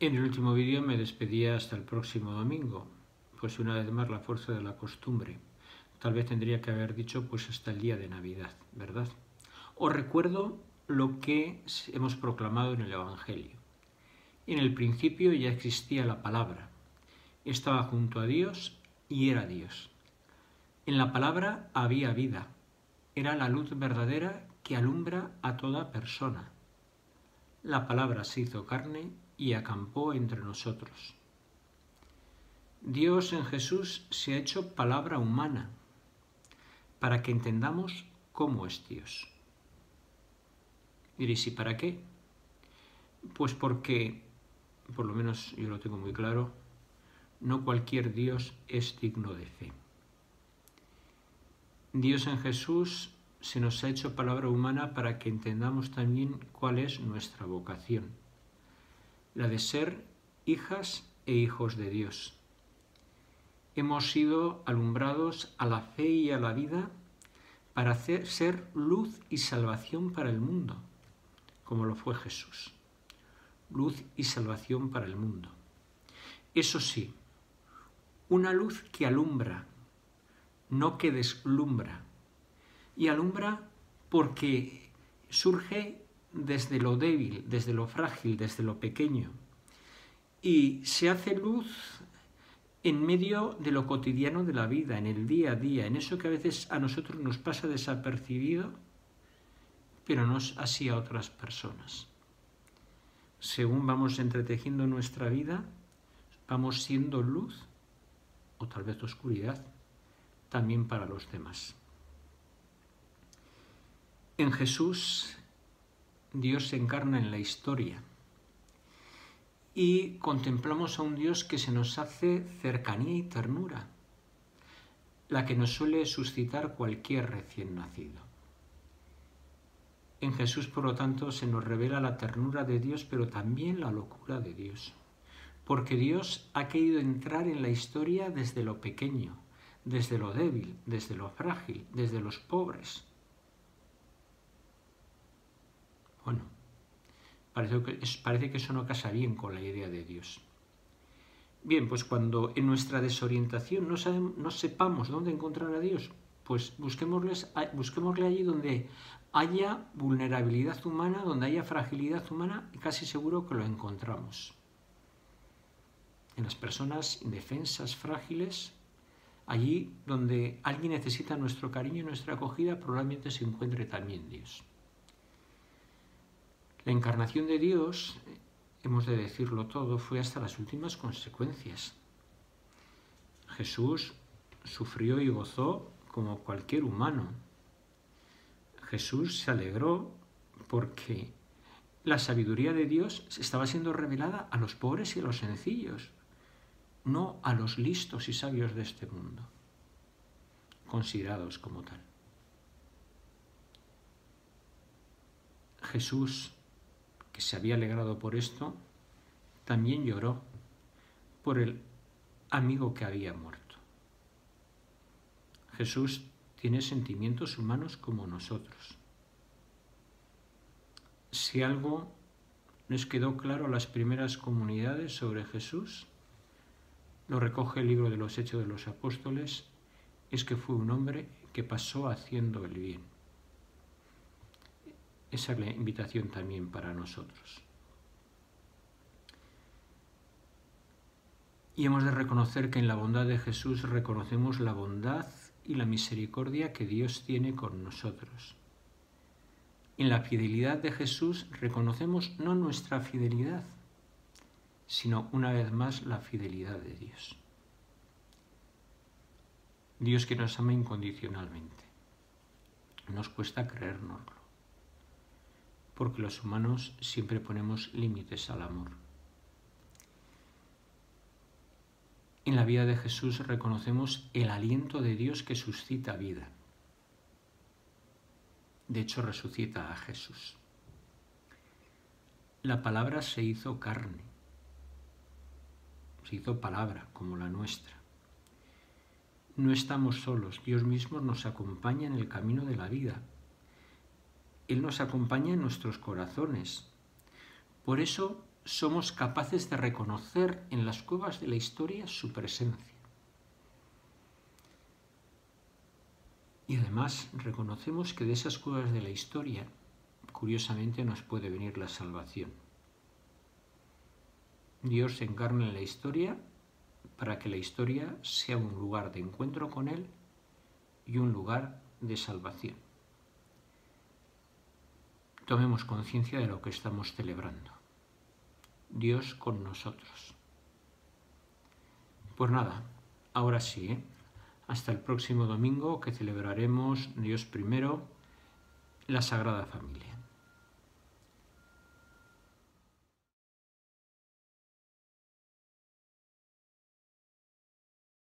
En el último vídeo me despedía hasta el próximo domingo, pues una vez más la fuerza de la costumbre. Tal vez tendría que haber dicho pues hasta el día de Navidad, ¿verdad? Os recuerdo lo que hemos proclamado en el Evangelio. En el principio ya existía la palabra, estaba junto a Dios y era Dios. En la palabra había vida, era la luz verdadera que alumbra a toda persona. La palabra se hizo carne y acampó entre nosotros. Dios en Jesús se ha hecho palabra humana para que entendamos cómo es Dios. Diréis, ¿y para qué? Pues porque, por lo menos yo lo tengo muy claro, no cualquier Dios es digno de fe. Dios en Jesús se nos ha hecho palabra humana para que entendamos también cuál es nuestra vocación, la de ser hijas e hijos de Dios. Hemos sido alumbrados a la fe y a la vida para ser luz y salvación para el mundo, como lo fue Jesús. Luz y salvación para el mundo. Eso sí, una luz que alumbra, no que deslumbra. Y alumbra porque surge desde lo débil, desde lo frágil, desde lo pequeño. Y se hace luz en medio de lo cotidiano de la vida, en el día a día, en eso que a veces a nosotros nos pasa desapercibido, pero no es así a otras personas. Según vamos entretejiendo nuestra vida, vamos siendo luz, o tal vez oscuridad, también para los demás. En Jesús, Dios se encarna en la historia y contemplamos a un Dios que se nos hace cercanía y ternura, la que nos suele suscitar cualquier recién nacido. En Jesús, por lo tanto, se nos revela la ternura de Dios, pero también la locura de Dios, porque Dios ha querido entrar en la historia desde lo pequeño, desde lo débil, desde lo frágil, desde los pobres. Bueno, parece que eso no casa bien con la idea de Dios. Bien, pues cuando en nuestra desorientación no sepamos dónde encontrar a Dios, pues busquémosle allí donde haya vulnerabilidad humana, donde haya fragilidad humana, y casi seguro que lo encontramos. En las personas indefensas, frágiles, allí donde alguien necesita nuestro cariño y nuestra acogida, probablemente se encuentre también Dios. La encarnación de Dios, hemos de decirlo todo, fue hasta las últimas consecuencias. Jesús sufrió y gozó como cualquier humano. Jesús se alegró porque la sabiduría de Dios estaba siendo revelada a los pobres y a los sencillos, no a los listos y sabios de este mundo, considerados como tal. Jesús, que se había alegrado por esto, también lloró por el amigo que había muerto. Jesús tiene sentimientos humanos como nosotros. Si algo nos quedó claro a las primeras comunidades sobre Jesús, lo recoge el libro de los Hechos de los Apóstoles, es que fue un hombre que pasó haciendo el bien. Esa es la invitación también para nosotros. Y hemos de reconocer que en la bondad de Jesús reconocemos la bondad y la misericordia que Dios tiene con nosotros. En la fidelidad de Jesús reconocemos no nuestra fidelidad, sino una vez más la fidelidad de Dios. Dios que nos ama incondicionalmente. Nos cuesta creérnoslo, porque los humanos siempre ponemos límites al amor. En la vida de Jesús reconocemos el aliento de Dios que suscita vida. De hecho, resucita a Jesús. La palabra se hizo carne, se hizo palabra como la nuestra. No estamos solos, Dios mismo nos acompaña en el camino de la vida. Él nos acompaña en nuestros corazones. Por eso somos capaces de reconocer en las cuevas de la historia su presencia. Y además reconocemos que de esas cuevas de la historia, curiosamente, nos puede venir la salvación. Dios se encarna en la historia para que la historia sea un lugar de encuentro con Él y un lugar de salvación. Tomemos conciencia de lo que estamos celebrando. Dios con nosotros. Pues nada, ahora sí, hasta el próximo domingo, que celebraremos, Dios primero, la Sagrada Familia.